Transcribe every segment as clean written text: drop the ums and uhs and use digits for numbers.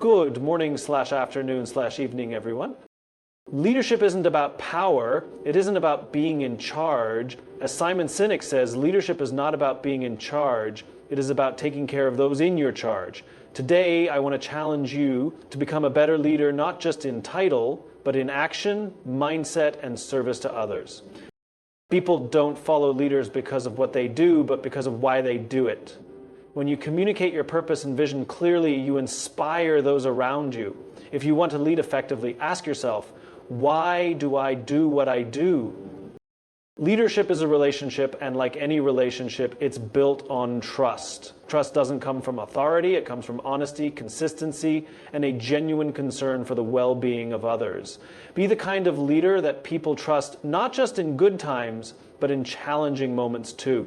Good morning/afternoon/evening, everyone. Leadership isn't about power. It isn't about being in charge. As Simon Sinek says, leadership is not about being in charge. It is about taking care of those in your charge. Today, I want to challenge you to become a better leader, not just in title, but in action, mindset, and service to others. People don't follow leaders because of what they do, but because of why they do it. When you communicate your purpose and vision clearly, you inspire those around you. If you want to lead effectively, ask yourself, why do I do what I do? Leadership is a relationship, and like any relationship, it's built on trust. Trust doesn't come from authority, it comes from honesty, consistency, and a genuine concern for the well-being of others. Be the kind of leader that people trust, not just in good times, but in challenging moments too.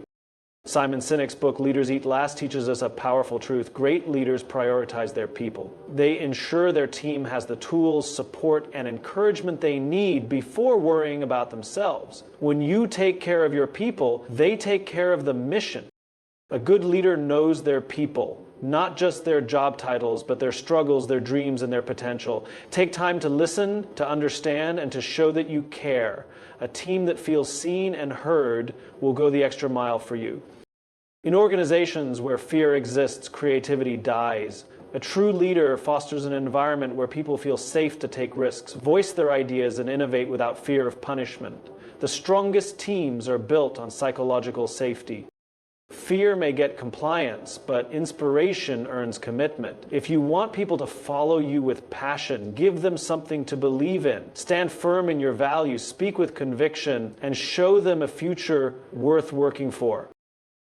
Simon Sinek's book, Leaders Eat Last, teaches us a powerful truth. Great leaders prioritize their people. They ensure their team has the tools, support, and encouragement they need before worrying about themselves. When you take care of your people, they take care of the mission. A good leader knows their people, not just their job titles, but their struggles, their dreams, and their potential. Take time to listen, to understand, and to show that you care. A team that feels seen and heard will go the extra mile for you. In organizations where fear exists, creativity dies. A true leader fosters an environment where people feel safe to take risks, voice their ideas, and innovate without fear of punishment. The strongest teams are built on psychological safety. Fear may get compliance, but inspiration earns commitment. If you want people to follow you with passion, give them something to believe in. Stand firm in your values, speak with conviction, and show them a future worth working for.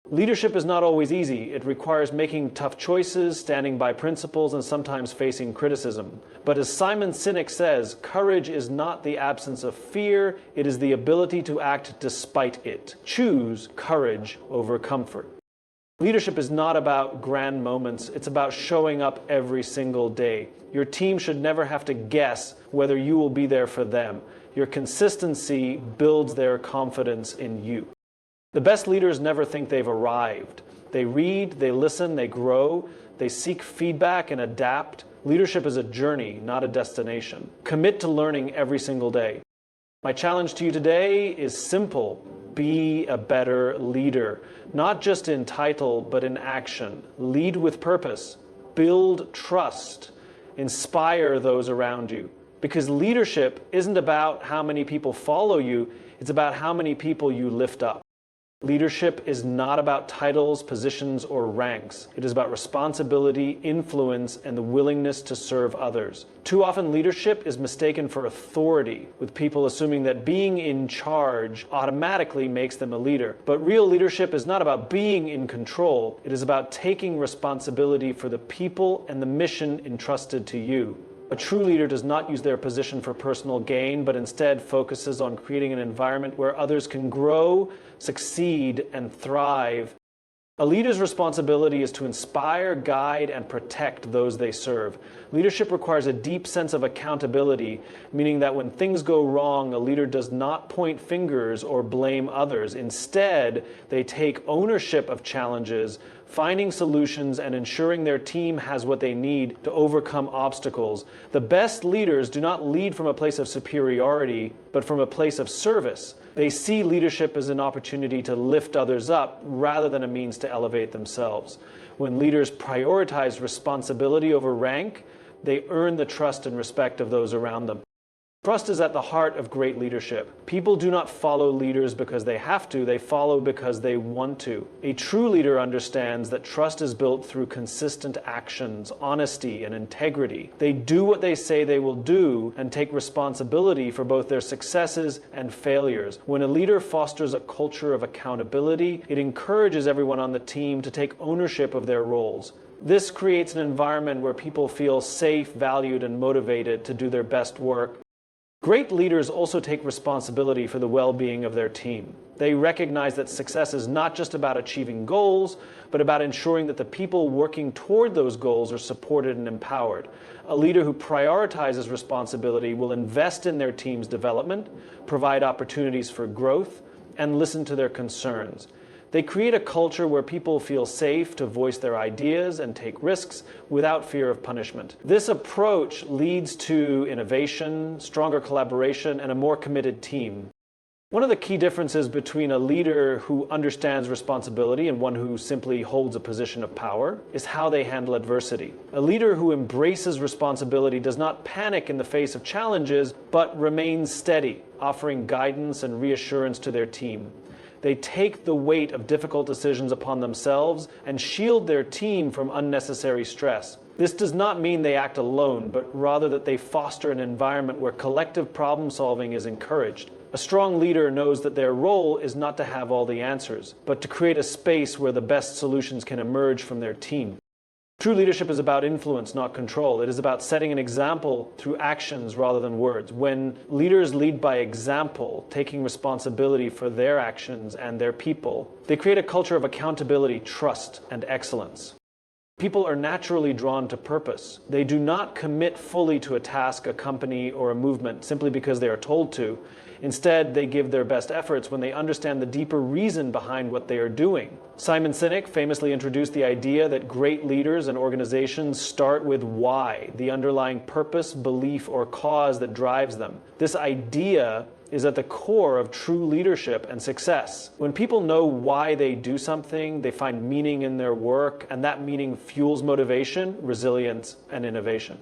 Leadership is not always easy. It requires making tough choices, standing by principles, and sometimes facing criticism. But as Simon Sinek says, courage is not the absence of fear, it is the ability to act despite it. Choose courage over comfort. Leadership is not about grand moments, it's about showing up every single day. Your team should never have to guess whether you will be there for them. Your consistency builds their confidence in you. The best leaders never think they've arrived. They read, they listen, they grow, they seek feedback and adapt. Leadership is a journey, not a destination. Commit to learning every single day. My challenge to you today is simple. Be a better leader, not just in title, but in action. Lead with purpose. Build trust. Inspire those around you. Because leadership isn't about how many people follow you, it's about how many people you lift up. Leadership is not about titles, positions, or ranks. It is about responsibility, influence, and the willingness to serve others. Too often, leadership is mistaken for authority, with people assuming that being in charge automatically makes them a leader. But real leadership is not about being in control. It is about taking responsibility for the people and the mission entrusted to you. A true leader does not use their position for personal gain, but instead focuses on creating an environment where others can grow, succeed, and thrive. A leader's responsibility is to inspire, guide, and protect those they serve. Leadership requires a deep sense of accountability, meaning that when things go wrong, a leader does not point fingers or blame others. Instead, they take ownership of challenges, finding solutions, and ensuring their team has what they need to overcome obstacles. The best leaders do not lead from a place of superiority, but from a place of service. They see leadership as an opportunity to lift others up rather than a means to elevate themselves. When leaders prioritize responsibility over rank, they earn the trust and respect of those around them. Trust is at the heart of great leadership. People do not follow leaders because they have to, they follow because they want to. A true leader understands that trust is built through consistent actions, honesty, and integrity. They do what they say they will do and take responsibility for both their successes and failures. When a leader fosters a culture of accountability, it encourages everyone on the team to take ownership of their roles. This creates an environment where people feel safe, valued, and motivated to do their best work. Great leaders also take responsibility for the well-being of their team. They recognize that success is not just about achieving goals, but about ensuring that the people working toward those goals are supported and empowered. A leader who prioritizes responsibility will invest in their team's development, provide opportunities for growth, and listen to their concerns. They create a culture where people feel safe to voice their ideas and take risks without fear of punishment. This approach leads to innovation, stronger collaboration, and a more committed team. One of the key differences between a leader who understands responsibility and one who simply holds a position of power is how they handle adversity. A leader who embraces responsibility does not panic in the face of challenges, but remains steady, offering guidance and reassurance to their team. They take the weight of difficult decisions upon themselves and shield their team from unnecessary stress. This does not mean they act alone, but rather that they foster an environment where collective problem solving is encouraged. A strong leader knows that their role is not to have all the answers, but to create a space where the best solutions can emerge from their team. True leadership is about influence, not control. It is about setting an example through actions rather than words. When leaders lead by example, taking responsibility for their actions and their people, they create a culture of accountability, trust, and excellence. People are naturally drawn to purpose. They do not commit fully to a task, a company, or a movement simply because they are told to. Instead, they give their best efforts when they understand the deeper reason behind what they are doing. Simon Sinek famously introduced the idea that great leaders and organizations start with why, the underlying purpose, belief, or cause that drives them. This idea is at the core of true leadership and success. When people know why they do something, they find meaning in their work, and that meaning fuels motivation, resilience, and innovation.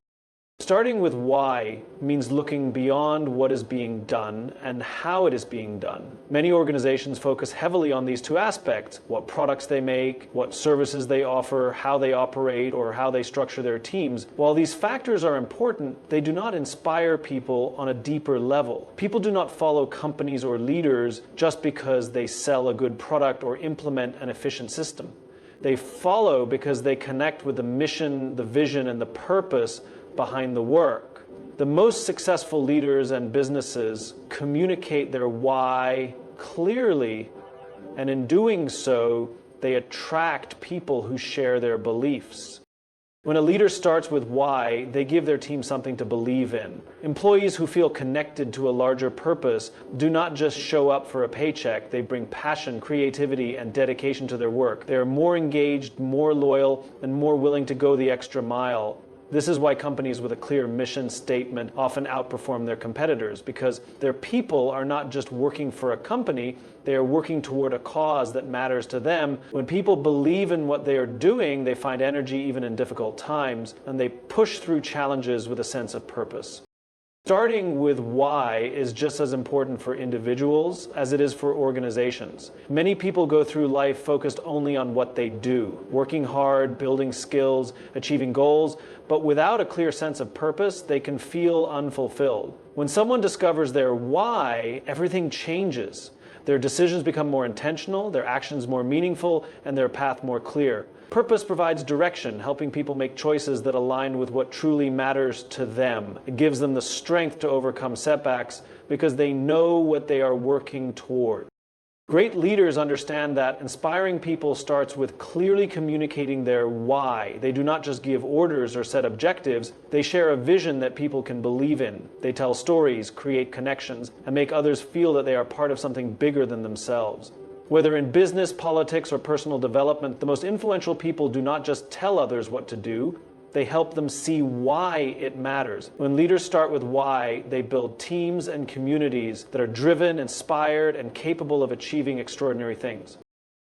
Starting with why means looking beyond what is being done and how it is being done. Many organizations focus heavily on these two aspects: what products they make, what services they offer, how they operate, or how they structure their teams. While these factors are important, they do not inspire people on a deeper level. People do not follow companies or leaders just because they sell a good product or implement an efficient system. They follow because they connect with the mission, the vision, and the purpose behind the work. The most successful leaders and businesses communicate their why clearly, and in doing so, they attract people who share their beliefs. When a leader starts with why, they give their team something to believe in. Employees who feel connected to a larger purpose do not just show up for a paycheck. They bring passion, creativity, and dedication to their work. They are more engaged, more loyal, and more willing to go the extra mile. This is why companies with a clear mission statement often outperform their competitors, because their people are not just working for a company, they are working toward a cause that matters to them. When people believe in what they are doing, they find energy even in difficult times, and they push through challenges with a sense of purpose. Starting with why is just as important for individuals as it is for organizations. Many people go through life focused only on what they do, working hard, building skills, achieving goals, but without a clear sense of purpose, they can feel unfulfilled. When someone discovers their why, everything changes. Their decisions become more intentional, their actions more meaningful, and their path more clear. Purpose provides direction, helping people make choices that align with what truly matters to them. It gives them the strength to overcome setbacks because they know what they are working toward. Great leaders understand that inspiring people starts with clearly communicating their why. They do not just give orders or set objectives, they share a vision that people can believe in. They tell stories, create connections, and make others feel that they are part of something bigger than themselves. Whether in business, politics, or personal development, the most influential people do not just tell others what to do, they help them see why it matters. When leaders start with why, they build teams and communities that are driven, inspired, and capable of achieving extraordinary things.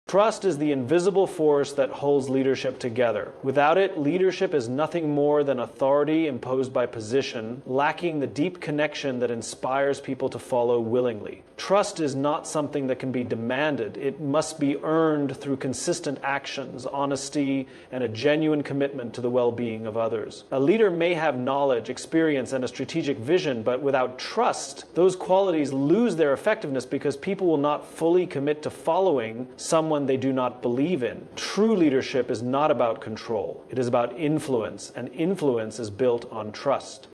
Trust is the invisible force that holds leadership together. Without it, leadership is nothing more than authority imposed by position, lacking the deep connection that inspires people to follow willingly. Trust is not something that can be demanded. It must be earned through consistent actions, honesty, and a genuine commitment to the well-being of others. A leader may have knowledge, experience, and a strategic vision, but without trust, those qualities lose their effectiveness because people will not fully commit to following someone they do not believe in. True leadership is not about control. It is about influence, and influence is built on trust.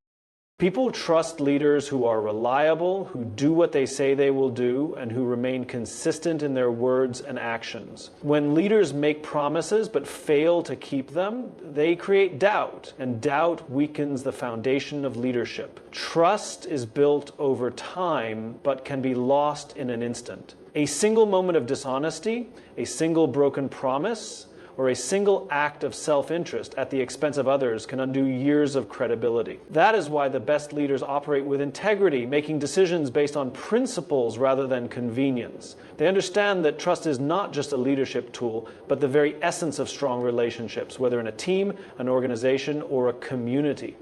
People trust leaders who are reliable, who do what they say they will do, and who remain consistent in their words and actions. When leaders make promises but fail to keep them, they create doubt, and doubt weakens the foundation of leadership. Trust is built over time, but can be lost in an instant. A single moment of dishonesty, a single broken promise, or a single act of self-interest at the expense of others can undo years of credibility. That is why the best leaders operate with integrity, making decisions based on principles rather than convenience. They understand that trust is not just a leadership tool, but the very essence of strong relationships, whether in a team, an organization, or a community.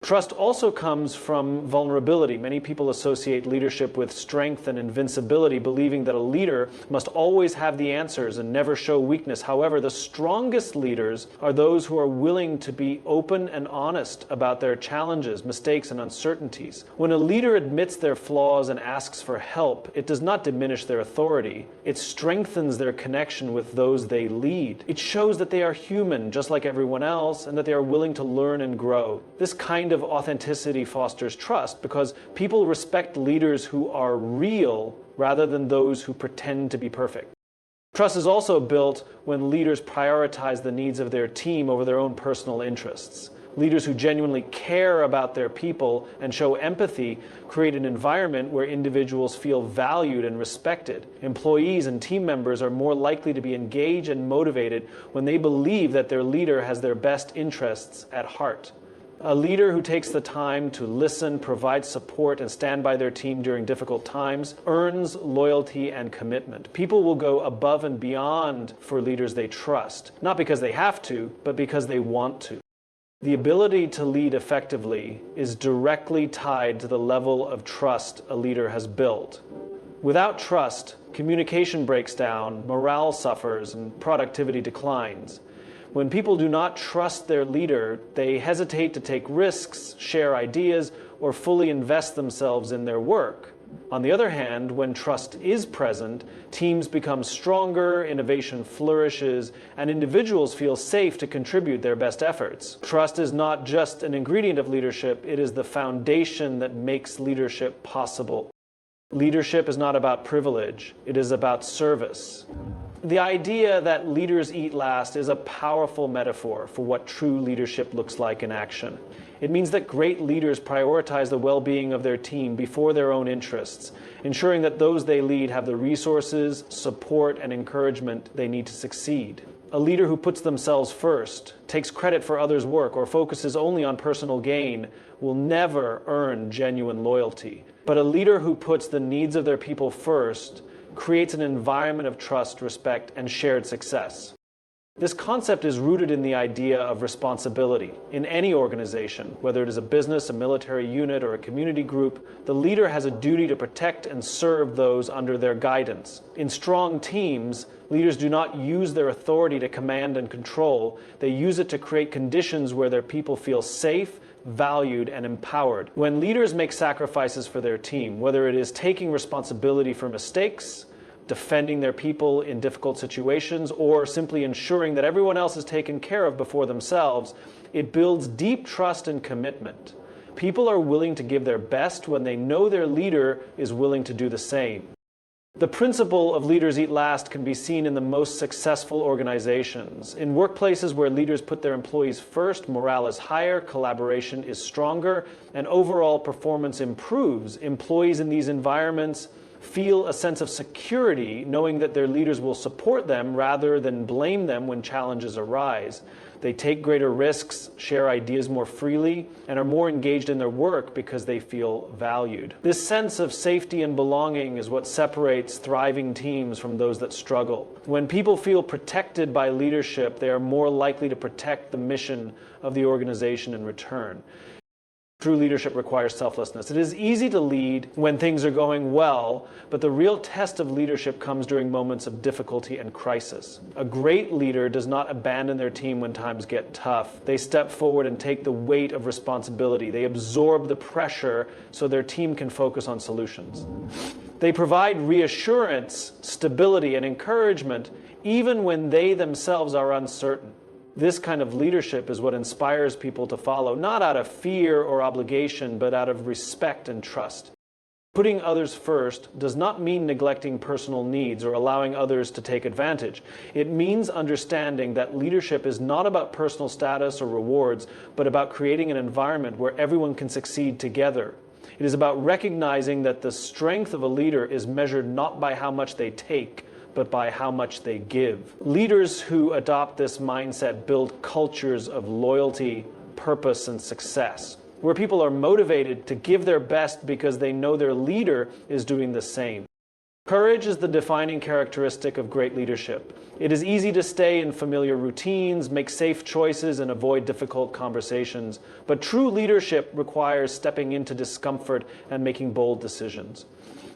Trust also comes from vulnerability. Many people associate leadership with strength and invincibility, believing that a leader must always have the answers and never show weakness. However, the strongest leaders are those who are willing to be open and honest about their challenges, mistakes, and uncertainties. When a leader admits their flaws and asks for help, it does not diminish their authority. It strengthens their connection with those they lead. It shows that they are human, just like everyone else, and that they are willing to learn and grow. This kind of authenticity fosters trust because people respect leaders who are real rather than those who pretend to be perfect. Trust is also built when leaders prioritize the needs of their team over their own personal interests. Leaders who genuinely care about their people and show empathy create an environment where individuals feel valued and respected. Employees and team members are more likely to be engaged and motivated when they believe that their leader has their best interests at heart. A leader who takes the time to listen, provide support, and stand by their team during difficult times earns loyalty and commitment. People will go above and beyond for leaders they trust, not because they have to, but because they want to. The ability to lead effectively is directly tied to the level of trust a leader has built. Without trust, communication breaks down, morale suffers, and productivity declines. When people do not trust their leader, they hesitate to take risks, share ideas, or fully invest themselves in their work. On the other hand, when trust is present, teams become stronger, innovation flourishes, and individuals feel safe to contribute their best efforts. Trust is not just an ingredient of leadership, it is the foundation that makes leadership possible. Leadership is not about privilege, it is about service. The idea that leaders eat last is a powerful metaphor for what true leadership looks like in action. It means that great leaders prioritize the well-being of their team before their own interests, ensuring that those they lead have the resources, support, and encouragement they need to succeed. A leader who puts themselves first, takes credit for others' work, or focuses only on personal gain will never earn genuine loyalty. But a leader who puts the needs of their people first creates an environment of trust, respect, and shared success. This concept is rooted in the idea of responsibility. In any organization, whether it is a business, a military unit, or a community group, the leader has a duty to protect and serve those under their guidance. In strong teams, leaders do not use their authority to command and control. They use it to create conditions where their people feel safe, valued, and empowered. When leaders make sacrifices for their team, whether it is taking responsibility for mistakes, defending their people in difficult situations, or simply ensuring that everyone else is taken care of before themselves, it builds deep trust and commitment. People are willing to give their best when they know their leader is willing to do the same. The principle of leaders eat last can be seen in the most successful organizations. In workplaces where leaders put their employees first, morale is higher, collaboration is stronger, and overall performance improves. Employees in these environments feel a sense of security knowing that their leaders will support them rather than blame them when challenges arise. They take greater risks, share ideas more freely, and are more engaged in their work because they feel valued. This sense of safety and belonging is what separates thriving teams from those that struggle. When people feel protected by leadership, they are more likely to protect the mission of the organization in return. True leadership requires selflessness. It is easy to lead when things are going well, but the real test of leadership comes during moments of difficulty and crisis. A great leader does not abandon their team when times get tough. They step forward and take the weight of responsibility. They absorb the pressure so their team can focus on solutions. They provide reassurance, stability, and encouragement even when they themselves are uncertain. This kind of leadership is what inspires people to follow, not out of fear or obligation, but out of respect and trust. Putting others first does not mean neglecting personal needs or allowing others to take advantage. It means understanding that leadership is not about personal status or rewards, but about creating an environment where everyone can succeed together. It is about recognizing that the strength of a leader is measured not by how much they take, but by how much they give. Leaders who adopt this mindset build cultures of loyalty, purpose, and success, where people are motivated to give their best because they know their leader is doing the same. Courage is the defining characteristic of great leadership. It is easy to stay in familiar routines, make safe choices, and avoid difficult conversations. But true leadership requires stepping into discomfort and making bold decisions.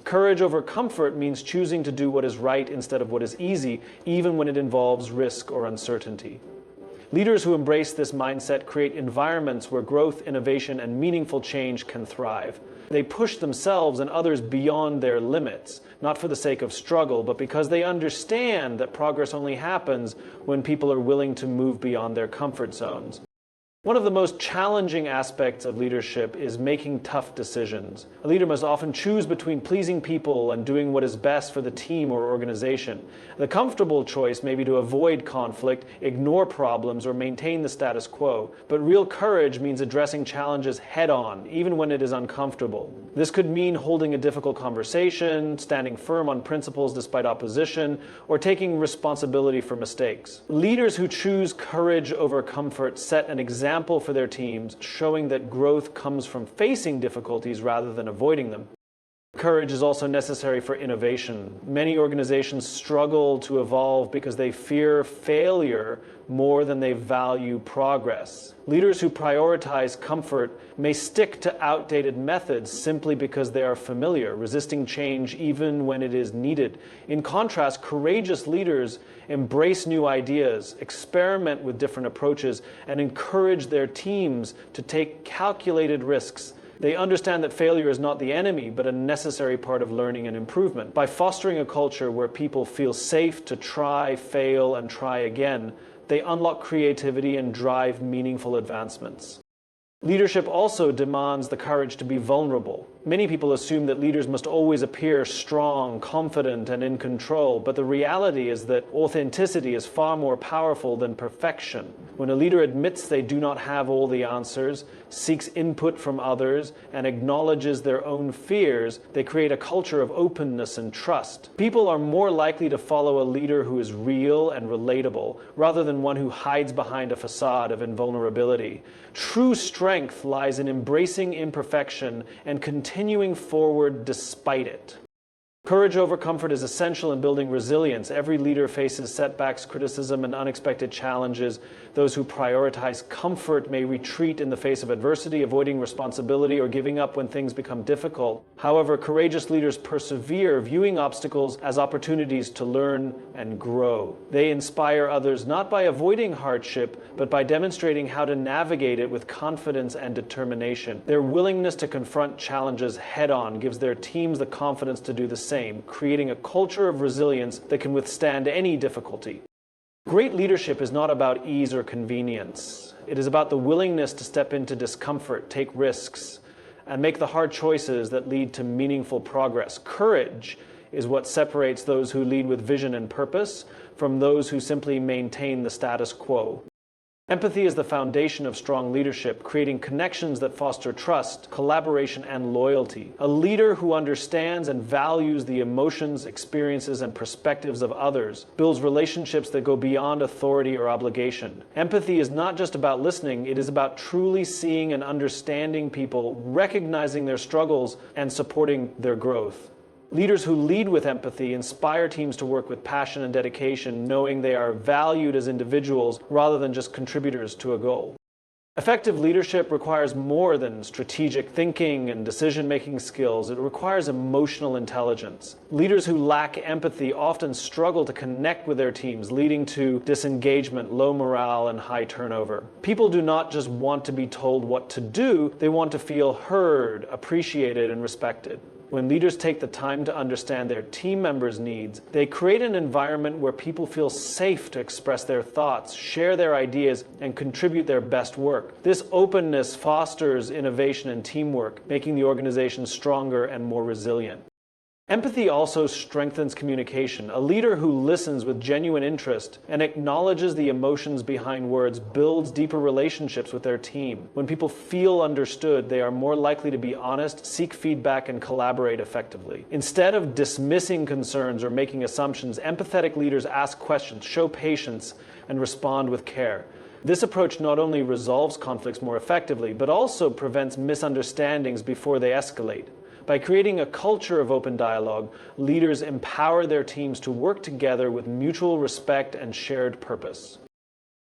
Courage over comfort means choosing to do what is right instead of what is easy, even when it involves risk or uncertainty. Leaders who embrace this mindset create environments where growth, innovation, and meaningful change can thrive. They push themselves and others beyond their limits, not for the sake of struggle, but because they understand that progress only happens when people are willing to move beyond their comfort zones. One of the most challenging aspects of leadership is making tough decisions. A leader must often choose between pleasing people and doing what is best for the team or organization. The comfortable choice may be to avoid conflict, ignore problems, or maintain the status quo. But real courage means addressing challenges head-on, even when it is uncomfortable. This could mean holding a difficult conversation, standing firm on principles despite opposition, or taking responsibility for mistakes. Leaders who choose courage over comfort set an example for their teams, showing that growth comes from facing difficulties rather than avoiding them. Courage is also necessary for innovation. Many organizations struggle to evolve because they fear failure more than they value progress. Leaders who prioritize comfort may stick to outdated methods simply because they are familiar, resisting change even when it is needed. In contrast, courageous leaders embrace new ideas, experiment with different approaches, and encourage their teams to take calculated risks. They understand that failure is not the enemy, but a necessary part of learning and improvement. By fostering a culture where people feel safe to try, fail, and try again, they unlock creativity and drive meaningful advancements. Leadership also demands the courage to be vulnerable. Many people assume that leaders must always appear strong, confident, and in control, but the reality is that authenticity is far more powerful than perfection. When a leader admits they do not have all the answers, seeks input from others, and acknowledges their own fears, they create a culture of openness and trust. People are more likely to follow a leader who is real and relatable, rather than one who hides behind a facade of invulnerability. True strength lies in embracing imperfection and continuing forward despite it. Courage over comfort is essential in building resilience. Every leader faces setbacks, criticism, and unexpected challenges. Those who prioritize comfort may retreat in the face of adversity, avoiding responsibility, or giving up when things become difficult. However, courageous leaders persevere, viewing obstacles as opportunities to learn and grow. They inspire others not by avoiding hardship, but by demonstrating how to navigate it with confidence and determination. Their willingness to confront challenges head-on gives their teams the confidence to do the same, creating a culture of resilience that can withstand any difficulty. Great leadership is not about ease or convenience. It is about the willingness to step into discomfort, take risks, and make the hard choices that lead to meaningful progress. Courage is what separates those who lead with vision and purpose from those who simply maintain the status quo. Empathy is the foundation of strong leadership, creating connections that foster trust, collaboration, and loyalty. A leader who understands and values the emotions, experiences, and perspectives of others builds relationships that go beyond authority or obligation. Empathy is not just about listening, it is about truly seeing and understanding people, recognizing their struggles, and supporting their growth. Leaders who lead with empathy inspire teams to work with passion and dedication, knowing they are valued as individuals rather than just contributors to a goal. Effective leadership requires more than strategic thinking and decision-making skills. It requires emotional intelligence. Leaders who lack empathy often struggle to connect with their teams, leading to disengagement, low morale, and high turnover. People do not just want to be told what to do, they want to feel heard, appreciated, and respected. When leaders take the time to understand their team members' needs, they create an environment where people feel safe to express their thoughts, share their ideas, and contribute their best work. This openness fosters innovation and teamwork, making the organization stronger and more resilient. Empathy also strengthens communication. A leader who listens with genuine interest and acknowledges the emotions behind words builds deeper relationships with their team. When people feel understood, they are more likely to be honest, seek feedback, and collaborate effectively. Instead of dismissing concerns or making assumptions, empathetic leaders ask questions, show patience, and respond with care. This approach not only resolves conflicts more effectively, but also prevents misunderstandings before they escalate. By creating a culture of open dialogue, leaders empower their teams to work together with mutual respect and shared purpose.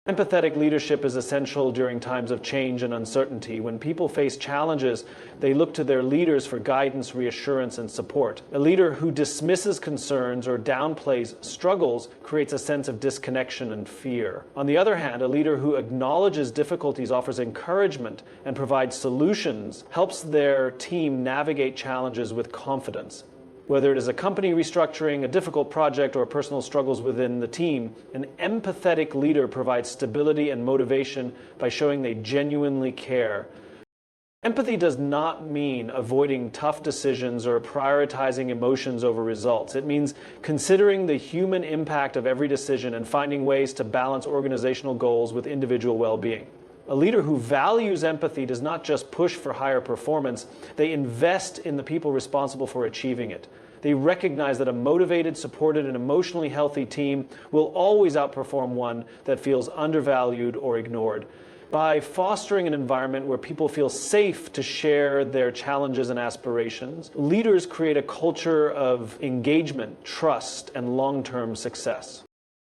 Empathetic leadership is essential during times of change and uncertainty. When people face challenges, they look to their leaders for guidance, reassurance, and support. A leader who dismisses concerns or downplays struggles creates a sense of disconnection and fear. On the other hand, a leader who acknowledges difficulties, offers encouragement, and provides solutions helps their team navigate challenges with confidence. Whether it is a company restructuring, a difficult project, or personal struggles within the team, an empathetic leader provides stability and motivation by showing they genuinely care. Empathy does not mean avoiding tough decisions or prioritizing emotions over results. It means considering the human impact of every decision and finding ways to balance organizational goals with individual well-being. A leader who values empathy does not just push for higher performance, they invest in the people responsible for achieving it. They recognize that a motivated, supported, and emotionally healthy team will always outperform one that feels undervalued or ignored. By fostering an environment where people feel safe to share their challenges and aspirations, leaders create a culture of engagement, trust, and long-term success.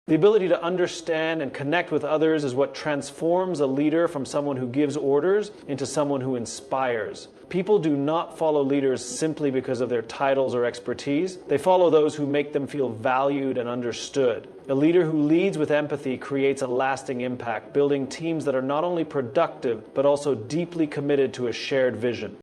The ability to understand and connect with others is what transforms a leader from someone who gives orders into someone who inspires. People do not follow leaders simply because of their titles or expertise. They follow those who make them feel valued and understood. A leader who leads with empathy creates a lasting impact, building teams that are not only productive, but also deeply committed to a shared vision.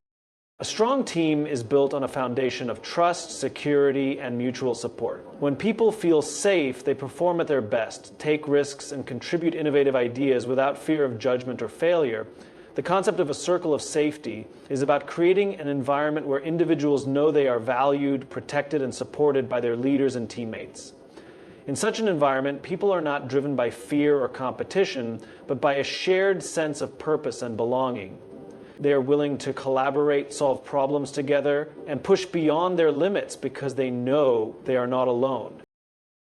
A strong team is built on a foundation of trust, security, and mutual support. When people feel safe, they perform at their best, take risks, and contribute innovative ideas without fear of judgment or failure. The concept of a circle of safety is about creating an environment where individuals know they are valued, protected, and supported by their leaders and teammates. In such an environment, people are not driven by fear or competition, but by a shared sense of purpose and belonging. They are willing to collaborate, solve problems together, and push beyond their limits because they know they are not alone.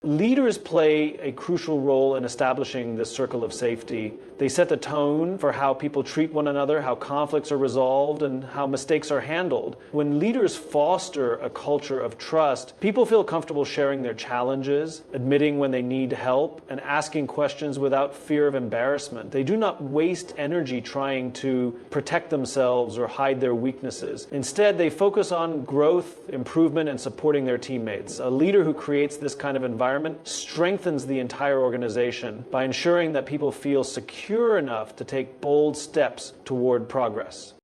Leaders play a crucial role in establishing this circle of safety. They set the tone for how people treat one another, how conflicts are resolved, and how mistakes are handled. When leaders foster a culture of trust, people feel comfortable sharing their challenges, admitting when they need help, and asking questions without fear of embarrassment. They do not waste energy trying to protect themselves or hide their weaknesses. Instead, they focus on growth, improvement, and supporting their teammates. A leader who creates this kind of environment strengthens the entire organization by ensuring that people feel secure enough to take bold steps toward progress.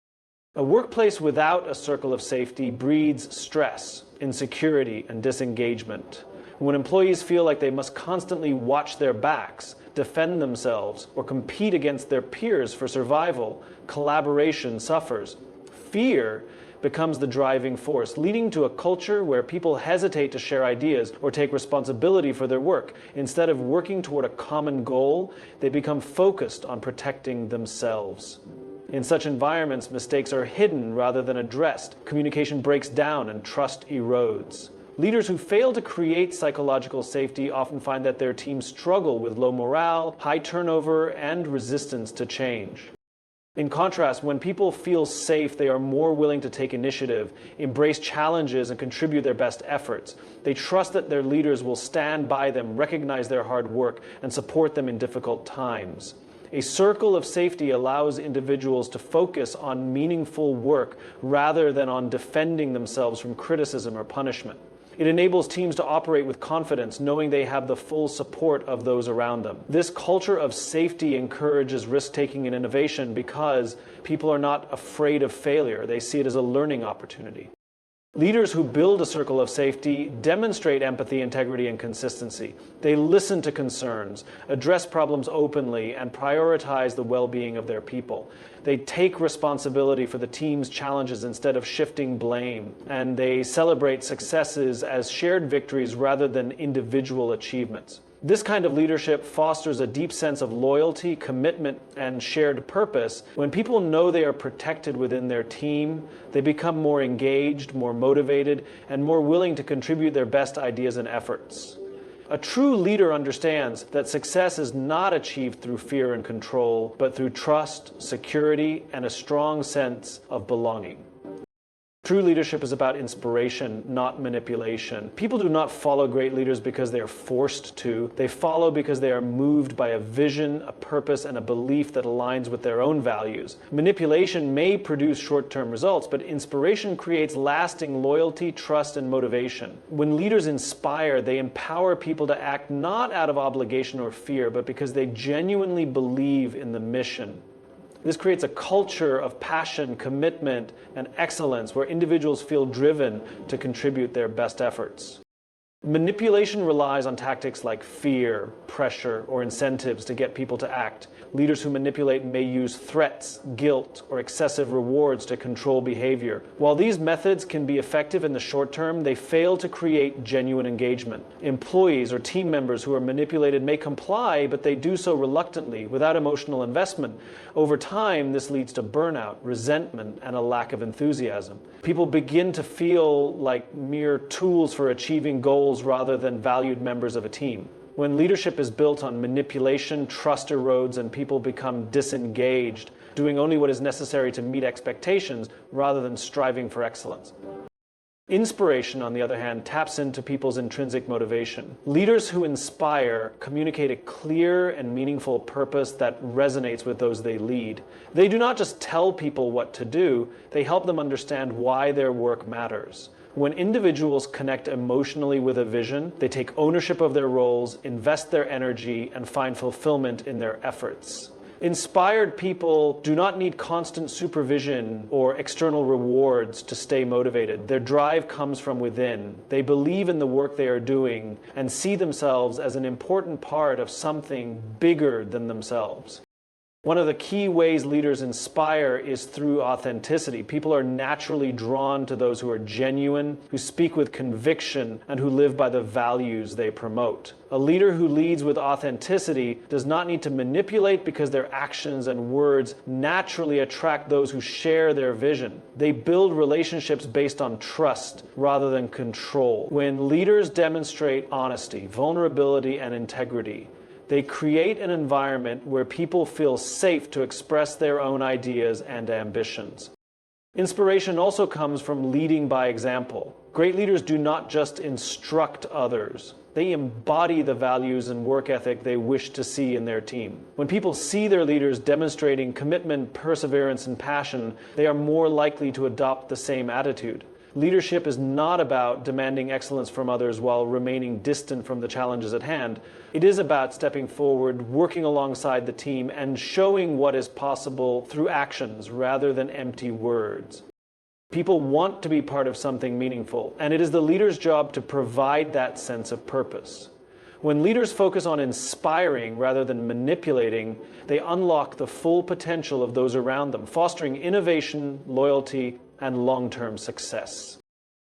A workplace without a circle of safety breeds stress, insecurity, and disengagement. When employees feel like they must constantly watch their backs, defend themselves, or compete against their peers for survival, collaboration suffers. Fear becomes the driving force, leading to a culture where people hesitate to share ideas or take responsibility for their work. Instead of working toward a common goal, they become focused on protecting themselves. In such environments, mistakes are hidden rather than addressed. Communication breaks down and trust erodes. Leaders who fail to create psychological safety often find that their teams struggle with low morale, high turnover, and resistance to change. In contrast, when people feel safe, they are more willing to take initiative, embrace challenges, and contribute their best efforts. They trust that their leaders will stand by them, recognize their hard work, and support them in difficult times. A circle of safety allows individuals to focus on meaningful work rather than on defending themselves from criticism or punishment. It enables teams to operate with confidence, knowing they have the full support of those around them. This culture of safety encourages risk-taking and innovation because people are not afraid of failure. They see it as a learning opportunity. Leaders who build a circle of safety demonstrate empathy, integrity, and consistency. They listen to concerns, address problems openly, and prioritize the well-being of their people. They take responsibility for the team's challenges instead of shifting blame, and they celebrate successes as shared victories rather than individual achievements. This kind of leadership fosters a deep sense of loyalty, commitment, and shared purpose. When people know they are protected within their team, they become more engaged, more motivated, and more willing to contribute their best ideas and efforts. A true leader understands that success is not achieved through fear and control, but through trust, security, and a strong sense of belonging. True leadership is about inspiration, not manipulation. People do not follow great leaders because they are forced to. They follow because they are moved by a vision, a purpose, and a belief that aligns with their own values. Manipulation may produce short-term results, but inspiration creates lasting loyalty, trust, and motivation. When leaders inspire, they empower people to act not out of obligation or fear, but because they genuinely believe in the mission. This creates a culture of passion, commitment, and excellence where individuals feel driven to contribute their best efforts. Manipulation relies on tactics like fear, pressure, or incentives to get people to act. Leaders who manipulate may use threats, guilt, or excessive rewards to control behavior. While these methods can be effective in the short term, they fail to create genuine engagement. Employees or team members who are manipulated may comply, but they do so reluctantly, without emotional investment. Over time, this leads to burnout, resentment, and a lack of enthusiasm. People begin to feel like mere tools for achieving goals rather than valued members of a team. When leadership is built on manipulation, trust erodes, and people become disengaged, doing only what is necessary to meet expectations rather than striving for excellence. Inspiration, on the other hand, taps into people's intrinsic motivation. Leaders who inspire communicate a clear and meaningful purpose that resonates with those they lead. They do not just tell people what to do, they help them understand why their work matters. When individuals connect emotionally with a vision, they take ownership of their roles, invest their energy, and find fulfillment in their efforts. Inspired people do not need constant supervision or external rewards to stay motivated. Their drive comes from within. They believe in the work they are doing and see themselves as an important part of something bigger than themselves. One of the key ways leaders inspire is through authenticity. People are naturally drawn to those who are genuine, who speak with conviction, and who live by the values they promote. A leader who leads with authenticity does not need to manipulate because their actions and words naturally attract those who share their vision. They build relationships based on trust rather than control. When leaders demonstrate honesty, vulnerability, and integrity, they create an environment where people feel safe to express their own ideas and ambitions. Inspiration also comes from leading by example. Great leaders do not just instruct others. They embody the values and work ethic they wish to see in their team. When people see their leaders demonstrating commitment, perseverance, and passion, they are more likely to adopt the same attitude. Leadership is not about demanding excellence from others while remaining distant from the challenges at hand. It is about stepping forward, working alongside the team, and showing what is possible through actions rather than empty words. People want to be part of something meaningful, and it is the leader's job to provide that sense of purpose. When leaders focus on inspiring rather than manipulating, they unlock the full potential of those around them, fostering innovation, loyalty, and long-term success.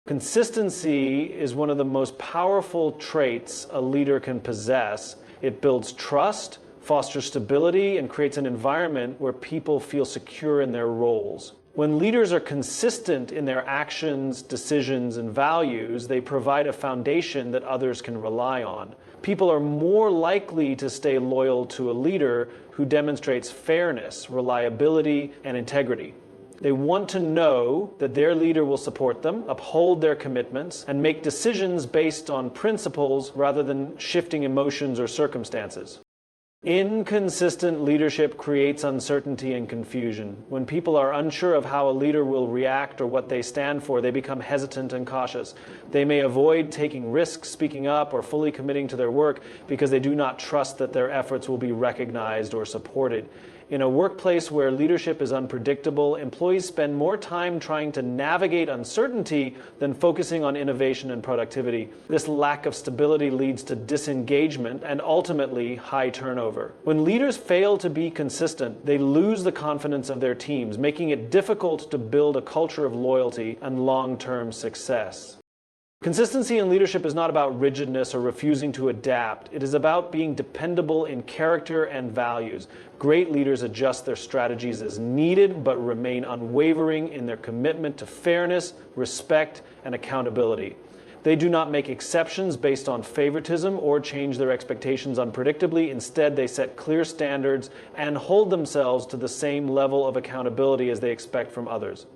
Consistency is one of the most powerful traits a leader can possess. It builds trust, fosters stability, and creates an environment where people feel secure in their roles. When leaders are consistent in their actions, decisions, and values, they provide a foundation that others can rely on. People are more likely to stay loyal to a leader who demonstrates fairness, reliability, and integrity. They want to know that their leader will support them, uphold their commitments, and make decisions based on principles rather than shifting emotions or circumstances. Inconsistent leadership creates uncertainty and confusion. When people are unsure of how a leader will react or what they stand for, they become hesitant and cautious. They may avoid taking risks, speaking up, or fully committing to their work because they do not trust that their efforts will be recognized or supported. In a workplace where leadership is unpredictable, employees spend more time trying to navigate uncertainty than focusing on innovation and productivity. This lack of stability leads to disengagement and ultimately high turnover. When leaders fail to be consistent, they lose the confidence of their teams, making it difficult to build a culture of loyalty and long-term success. Consistency in leadership is not about rigidness or refusing to adapt. It is about being dependable in character and values. Great leaders adjust their strategies as needed, but remain unwavering in their commitment to fairness, respect, and accountability. They do not make exceptions based on favoritism or change their expectations unpredictably. Instead, they set clear standards and hold themselves to the same level of accountability as they expect from others.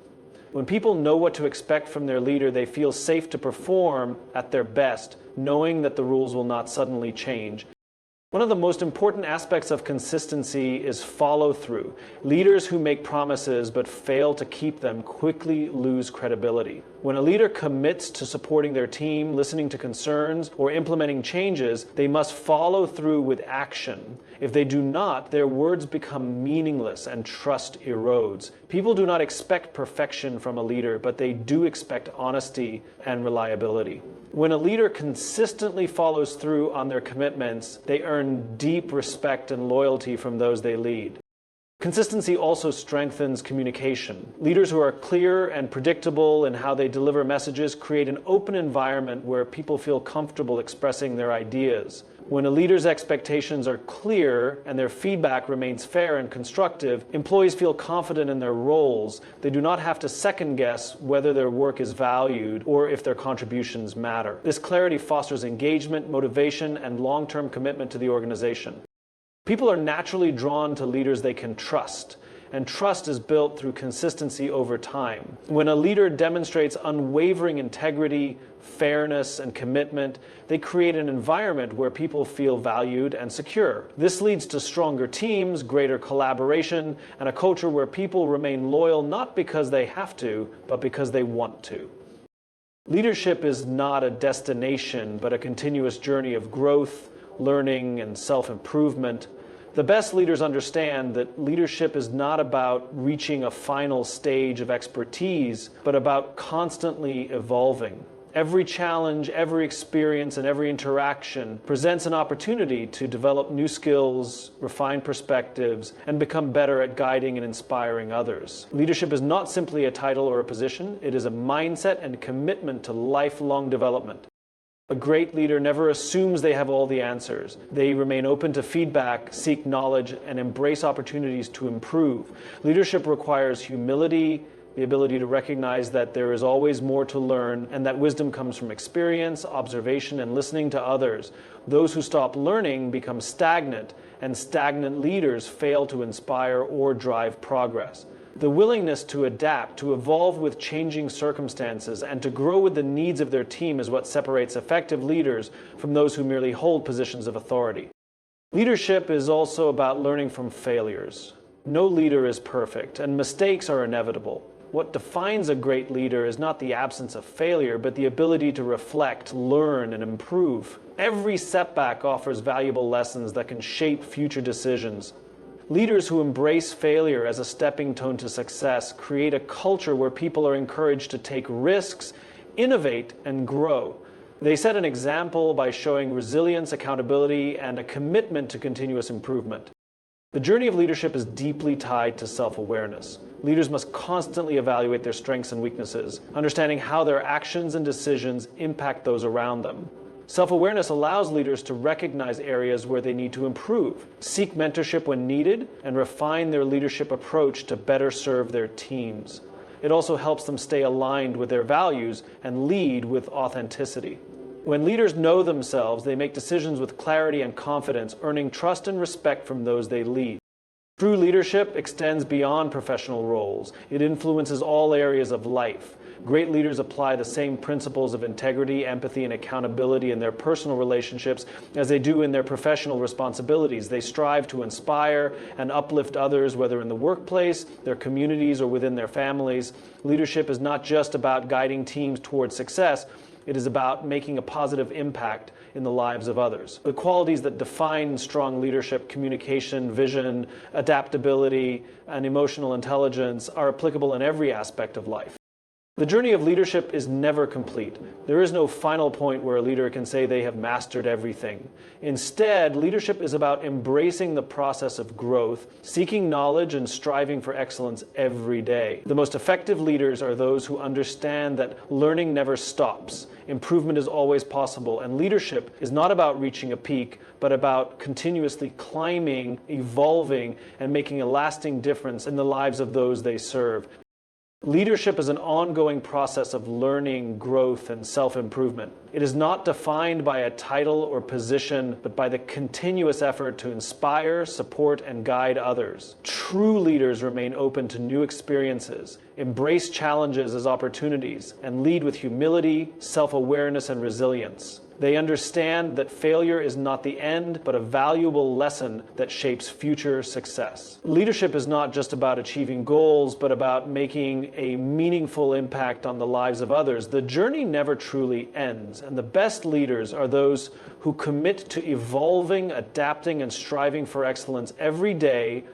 When people know what to expect from their leader, they feel safe to perform at their best, knowing that the rules will not suddenly change. One of the most important aspects of consistency is follow-through. Leaders who make promises but fail to keep them quickly lose credibility. When a leader commits to supporting their team, listening to concerns, or implementing changes, they must follow through with action. If they do not, their words become meaningless and trust erodes. People do not expect perfection from a leader, but they do expect honesty and reliability. When a leader consistently follows through on their commitments, they earn deep respect and loyalty from those they lead. Consistency also strengthens communication. Leaders who are clear and predictable in how they deliver messages create an open environment where people feel comfortable expressing their ideas. When a leader's expectations are clear and their feedback remains fair and constructive, employees feel confident in their roles. They do not have to second guess whether their work is valued or if their contributions matter. This clarity fosters engagement, motivation, and long-term commitment to the organization. People are naturally drawn to leaders they can trust, and trust is built through consistency over time. When a leader demonstrates unwavering integrity, fairness, and commitment, they create an environment where people feel valued and secure. This leads to stronger teams, greater collaboration, and a culture where people remain loyal not because they have to, but because they want to. Leadership is not a destination, but a continuous journey of growth, learning, and self-improvement. The best leaders understand that leadership is not about reaching a final stage of expertise, but about constantly evolving. Every challenge, every experience, and every interaction presents an opportunity to develop new skills, refine perspectives, and become better at guiding and inspiring others. Leadership is not simply a title or a position. It is a mindset and commitment to lifelong development. A great leader never assumes they have all the answers. They remain open to feedback, seek knowledge, and embrace opportunities to improve. Leadership requires humility, the ability to recognize that there is always more to learn, and that wisdom comes from experience, observation, and listening to others. Those who stop learning become stagnant, and stagnant leaders fail to inspire or drive progress. The willingness to adapt, to evolve with changing circumstances, and to grow with the needs of their team is what separates effective leaders from those who merely hold positions of authority. Leadership is also about learning from failures. No leader is perfect, and mistakes are inevitable. What defines a great leader is not the absence of failure, but the ability to reflect, learn, and improve. Every setback offers valuable lessons that can shape future decisions. Leaders who embrace failure as a stepping stone to success create a culture where people are encouraged to take risks, innovate, and grow. They set an example by showing resilience, accountability, and a commitment to continuous improvement. The journey of leadership is deeply tied to self-awareness. Leaders must constantly evaluate their strengths and weaknesses, understanding how their actions and decisions impact those around them. Self-awareness allows leaders to recognize areas where they need to improve, seek mentorship when needed, and refine their leadership approach to better serve their teams. It also helps them stay aligned with their values and lead with authenticity. When leaders know themselves, they make decisions with clarity and confidence, earning trust and respect from those they lead. True leadership extends beyond professional roles. It influences all areas of life. Great leaders apply the same principles of integrity, empathy, and accountability in their personal relationships as they do in their professional responsibilities. They strive to inspire and uplift others, whether in the workplace, their communities, or within their families. Leadership is not just about guiding teams towards success, It is about making a positive impact in the lives of others. The qualities that define strong leadership, communication, vision, adaptability, and emotional intelligence are applicable in every aspect of life. The journey of leadership is never complete. There is no final point where a leader can say they have mastered everything. Instead, leadership is about embracing the process of growth, seeking knowledge, and striving for excellence every day. The most effective leaders are those who understand that learning never stops, improvement is always possible, and leadership is not about reaching a peak, but about continuously climbing, evolving, and making a lasting difference in the lives of those they serve. Leadership is an ongoing process of learning, growth, and self-improvement. It is not defined by a title or position, but by the continuous effort to inspire, support, and guide others. True leaders remain open to new experiences, embrace challenges as opportunities, and lead with humility, self-awareness, and resilience. They understand that failure is not the end, but a valuable lesson that shapes future success. Leadership is not just about achieving goals, but about making a meaningful impact on the lives of others. The journey never truly ends, and the best leaders are those who commit to evolving, adapting, and striving for excellence every day